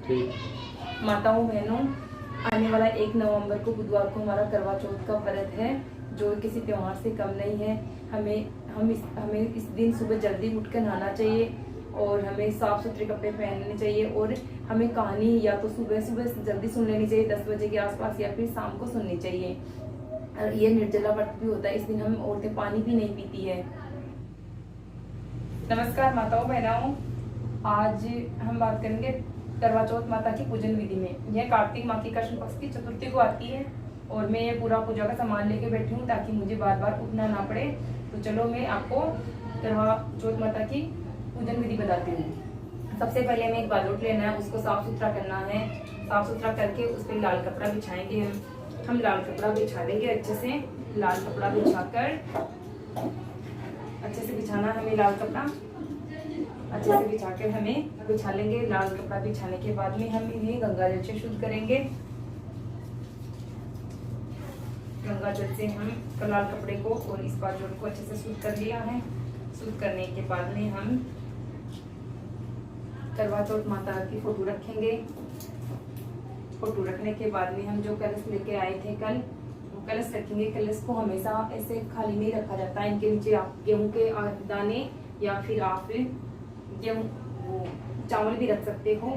ठीक। माताओं बहनों, आने वाला 1 नवंबर को बुधवार को हमारा करवा चौथ का व्रत है, जो किसी त्योहार से कम नहीं है। हमें इस दिन सुबह जल्दी उठकर नहाना चाहिए और हमें साफ सुथरे कपड़े पहनने चाहिए और हमें कहानी या तो सुबह सुबह जल्दी सुन लेनी चाहिए 10 बजे के आसपास, या फिर शाम को सुननी चाहिए। और ये निर्जला व्रत भी होता है, इस दिन हम औरतें पानी भी नहीं पीती है। नमस्कार माताओं बहनाओं, आज हम बात करेंगे करवा चौथ माता की पूजन विधि में। यह कार्तिक माह की कृष्ण पक्ष की चतुर्थी को आती है और मैं ये पूरा पूजा का सामान लेके बैठी हूँ ताकि मुझे बार बार उठना ना पड़े। तो चलो मैं आपको करवा चौथ माता की पूजन विधि बताती हूँ। सबसे पहले हमें एक बालोट लेना है, उसको साफ सुथरा करना है। साफ सुथरा करके उस पर लाल कपड़ा बिछाएंगे। हम लाल कपड़ा बिछा देंगे अच्छे से। लाल कपड़ा बिछाकर अच्छे से बिछाना है हमें। लाल कपड़ा अच्छे से बिछाकर हमें बिछा लेंगे। लाल कपड़ा बिछाने के बाद में हम इन्हें गंगा जल से शुद्ध करेंगे। गंगा जल से हम लाल कपड़े को और इस बालोट को अच्छे से शुद्ध कर लिया है। शुद्ध करने के बाद में हम करवा चौथ माता की फोटो रखेंगे। फोटो रखने के बाद में हम जो कलश लेके आए थे कल, वो कलश रखेंगे। कलश को हमेशा ऐसे खाली नहीं रखा जाता है। इनके नीचे आप गेहूं के दाने या फिर आप गेहूं चावल भी रख सकते हो।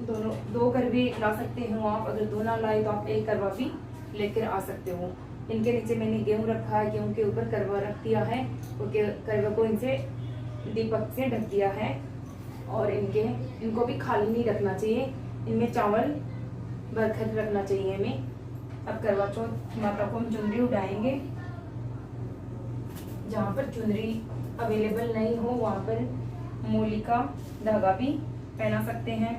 दोनों दो कर भी ला सकते हो आप। अगर दो ना लाए तो आप एक करवा भी लेकर आ सकते हो। इनके नीचे मैंने गेहूं रखा है, गेहूं के ऊपर करवा रख दिया है और करवा को इनसे दीपक से ढक दिया है। और इनको भी खाली नहीं रखना चाहिए, इनमें चावल भरकर रखना चाहिए हमें। अब करवा चौथ माता को हम चुनरी उड़ाएंगे। जहाँ पर चुनरी अवेलेबल नहीं हो वहाँ पर मूली का धागा भी पहना सकते हैं।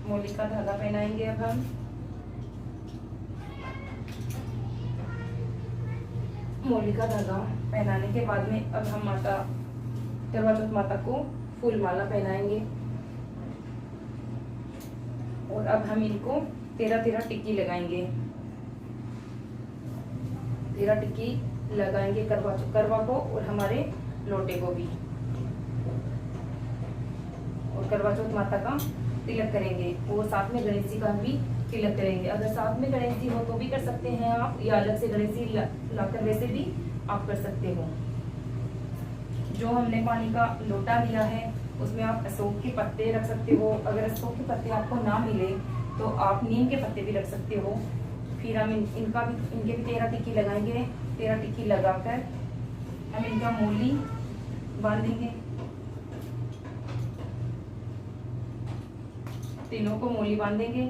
मूली का धागा पहनाएंगे। अब हम मूली का धागा पहनाने के बाद में अब हम करवा चौथ माता को फूल माला पहनाएंगे। और अब हम इनको 13 टिक्की लगाएंगे। 13 टिक्की लगाएंगे करवा को और हमारे लोटे को भी। और करवा चौथ माता का तिलक करेंगे और साथ में गणेश जी का भी तिलक करेंगे। अगर साथ में गणेश जी हो तो भी कर सकते हैं आप, या अलग से गणेश जी लाकर वैसे भी आप कर सकते हो। जो हमने पानी का लोटा लिया है उसमें आप अशोक के पत्ते रख सकते हो। अगर अशोक के पत्ते आपको ना मिले तो आप नीम के पत्ते भी रख सकते हो। फिर हम इनके भी 13 टिक्की लगाएंगे। 13 टिक्की लगाकर हम इनका मूली बांधेंगे। तीनों को मूली बांधेंगे।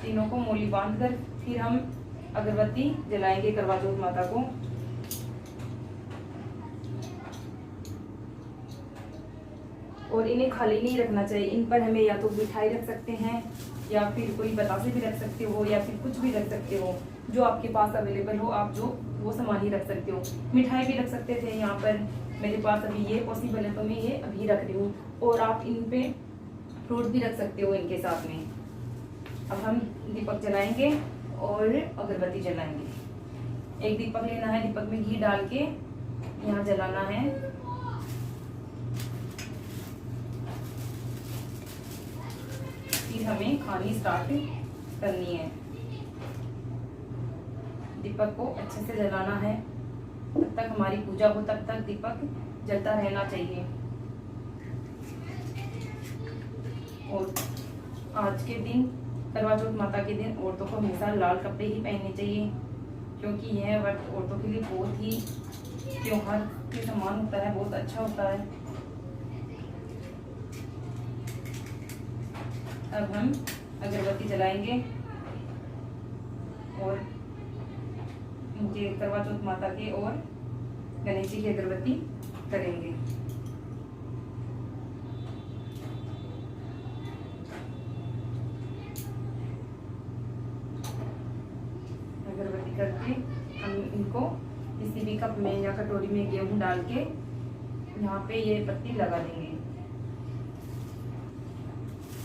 तीनों को मूली बांधकर फिर हम अगरबत्ती जलाएंगे करवा चौथ माता को। और इन्हें खाली नहीं रखना चाहिए। इन पर हमें या तो मिठाई रख सकते हैं या फिर कोई बतासे भी रख सकते हो या फिर कुछ भी रख सकते हो। जो आपके पास अवेलेबल हो आप वो सामान ही रख सकते हो। मिठाई भी रख सकते थे, यहाँ पर मेरे पास अभी ये पॉसिबल है तो मैं ये अभी रख रही हूँ। और आप इन पे फ्रूट भी रख सकते हो इनके साथ में। अब हम दीपक जलाएंगे और अगरबत्ती जलाएंगे। एक दीपक लेना है, दीपक में घी डाल के यहाँ जलाना है। फिर हमें खानी स्टार्ट करनी है। दीपक को अच्छे से जलाना है। तब तक हमारी पूजा हो तब तक दीपक जलता रहना चाहिए। और आज के दिन करवा चौथ माता के दिन औरतों को हमेशा लाल कपड़े ही पहनने चाहिए, क्योंकि यह व्रत औरतों के लिए बहुत ही त्योहार के समान होता है, बहुत अच्छा होता है। अब हम अगरबत्ती जलाएंगे और उनके करवा चौथ माता के और गणेश जी की अगरबत्ती करेंगे। अगरबत्ती करके हम इनको किसी भी कप में या कटोरी में गेहूं डाल के यहाँ पे ये पत्ती लगा देंगे।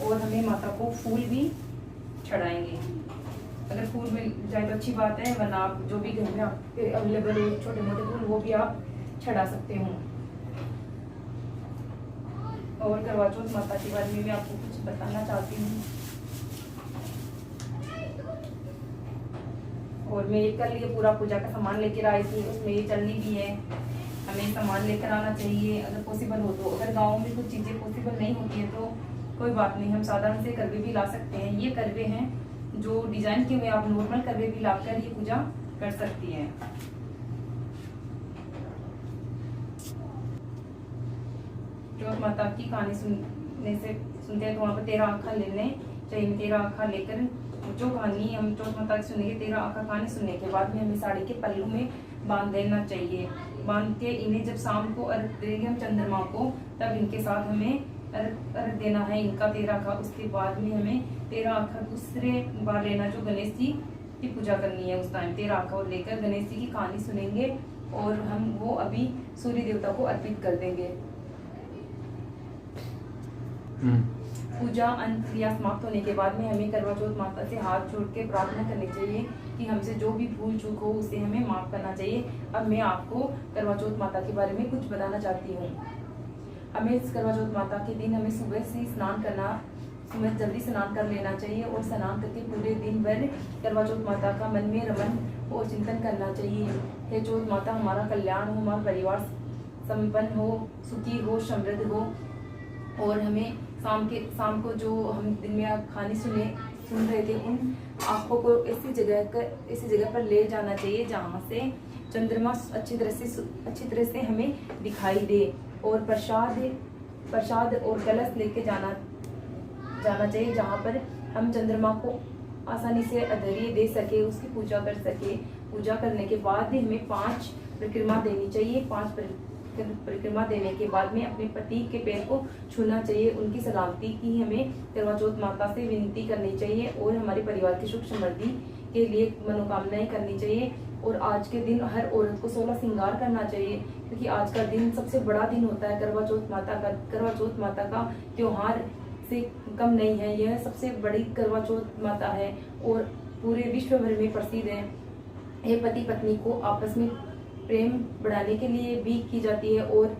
और हमें माता को फूल भी चढ़ाएंगे। अगर फूल मिल जाए तो अच्छी बात है, वरना आप जो भी घर में आपके अवेलेबल हो छोटे मोटे फूल वो भी आप चढ़ा सकते हो। और करवा चौथ माता के बारे में मैं आपको कुछ बताना चाहती हूँ। और मैं कल ये पूरा पूजा का सामान लेकर आई थी, उसमें ये चलनी भी है, हमें सामान लेकर आना चाहिए अगर पॉसिबल हो तो। अगर गाँव में कुछ चीज़ें पॉसिबल नहीं होती है तो कोई बात नहीं, हम साधारण से करवे भी ला सकते हैं। ये करवे हैं जो डिजाइन के हुए, आप नॉर्मल करवे भी लाकर ये पूजा कर सकती हैं। चौथ माता की कहानी सुनते हैं तो वहाँ पर 13 आँखा लेने चाहिए। 13 आँखा लेकर जो कहानी हम चौथ माता की सुनेंगे, 13 आँखा कहानी सुनने के बाद में हमें साड़ी के पल्लू में बांध देना चाहिए। बांध के इन्हें जब शाम को अर्घ देंगे हम चंद्रमा को, तब इनके साथ हमें अर्घ देना है इनका 13 आँखा। उसके बाद में हमें 13 आँखा दूसरे बार लेना, जो गणेश जी की पूजा करनी है उस टाइम 13 आँखा और लेकर गणेश जी की कहानी सुनेंगे और हम वो अभी सूर्य देवता को अर्पित कर देंगे। पूजा अंत या समाप्त होने के बाद में हमें करवा चौथ माता से हाथ जोड़ के प्रार्थना करनी चाहिए कि हमसे जो भी भूल चूक हो उसे हमें माफ करना चाहिए। अब मैं आपको करवा चौथ माता के बारे में कुछ बताना चाहती हूँ। हमें इस करवा चौथ माता के दिन हमें सुबह से स्नान करना, सुबह जल्दी स्नान कर लेना चाहिए और स्नान करके पूरे दिन भर करवा चौथ माता का मन में रमन और चिंतन करना चाहिए। हे चौथ माता, हमारा कल्याण हो, हमारा परिवार संपन्न हो, सुखी हो, समृद्ध हो। और हमें शाम को जो हम दिन में कहानी सुन रहे थे, उन आँखों को ऐसी जगह पर ले जाना चाहिए जहाँ से चंद्रमा अच्छी तरह से हमें दिखाई दे। और प्रसाद और कलश लेके जाना चाहिए जहाँ पर हम चंद्रमा को आसानी से अर्घ्य दे सके, उसकी पूजा कर सके। पूजा करने के बाद हमें 5 परिक्रमा देनी चाहिए। 5 परिक्रमा देने के बाद में अपने पति के पैर को छूना चाहिए। उनकी सलामती की हमें करवा चौथ माता से विनती करनी चाहिए और हमारे परिवार की सुख समृद्धि के लिए मनोकामनाएं करनी चाहिए। और आज के दिन हर औरत को 16 श्रृंगार करना चाहिए, क्योंकि आज का दिन सबसे बड़ा दिन होता है करवा चौथ माता का। करवा चौथ माता का त्योहार से कम नहीं है, यह सबसे बड़ी करवा चौथ माता है और पूरे विश्व भर में प्रसिद्ध है। यह पति पत्नी को आपस में प्रेम बढ़ाने के लिए भी की जाती है और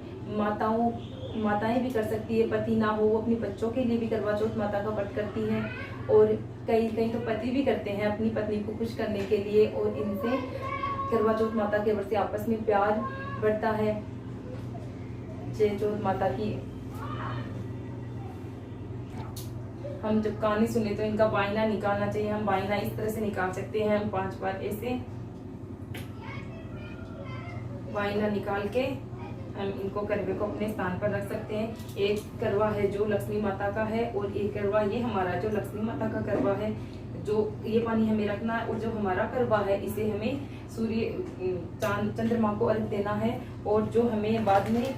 माताएं भी कर सकती है। पति ना हो वो अपने बच्चों के लिए भी करवा चौथ माता का व्रत करती हैं और कई तो पति भी करते हैं अपनी पत्नी को खुश करने के लिए। और इनसे करवा चौथ माता के व्रत से आपस में प्यार बढ़ता है। जय चौथ माता की। हम जब कहानी सुने तो इनका बायना निकालना चाहिए। हम बायना इस तरह से निकाल सकते हैं, हम 5 बार ऐसे बायना निकाल के हम इनको करवे को अपने स्थान पर रख सकते हैं। एक करवा है जो लक्ष्मी माता का है और एक करवा ये हमारा जो लक्ष्मी माता का करवा है, जो ये पानी हमें रखना है। और जो हमारा करवा है इसे हमें चंद्रमा को अर्घ देना है। और जो हमें बाद में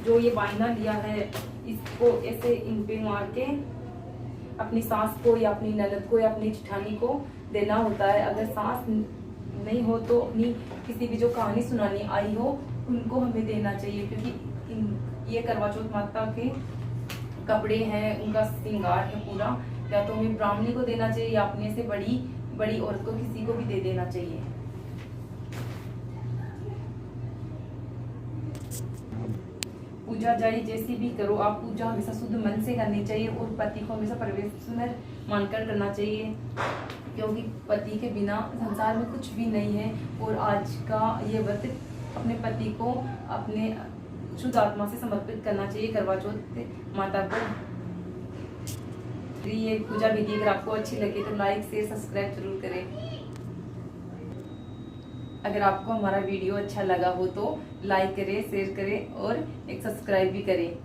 जो ये बायना लिया है इसको ऐसे इन पे मार के अपनी सास को या अपनी ननद को या अपनी जेठानी को देना होता है। अगर सास नहीं हो तो अपनी किसी भी जो कहानी सुनानी आई हो उनको हमें देना चाहिए, क्योंकि ये करवा चौथ माता के कपड़े हैं, उनका श्रृंगार है पूरा। या तो हमें ब्राह्मणी को देना चाहिए या अपने से बड़ी औरत को किसी को भी दे देना चाहिए। पूजा जारी जैसी भी करो, आप पूजा हमेशा शुद्ध मन से करनी चाहिए और पति को हमेशा परमेश्वर मानकर करना चाहिए, क्योंकि पति के बिना संसार में कुछ भी नहीं है। और आज का ये व्रत अपने पति को अपने शुद्ध आत्मा से समर्पित करना चाहिए करवा चौथ माता को। ये पूजा विधि अगर आपको अच्छी लगे तो लाइक शेयर सब्सक्राइब जरूर करें। अगर आपको हमारा वीडियो अच्छा लगा हो तो लाइक करें, शेयर करें और एक सब्सक्राइब भी करें।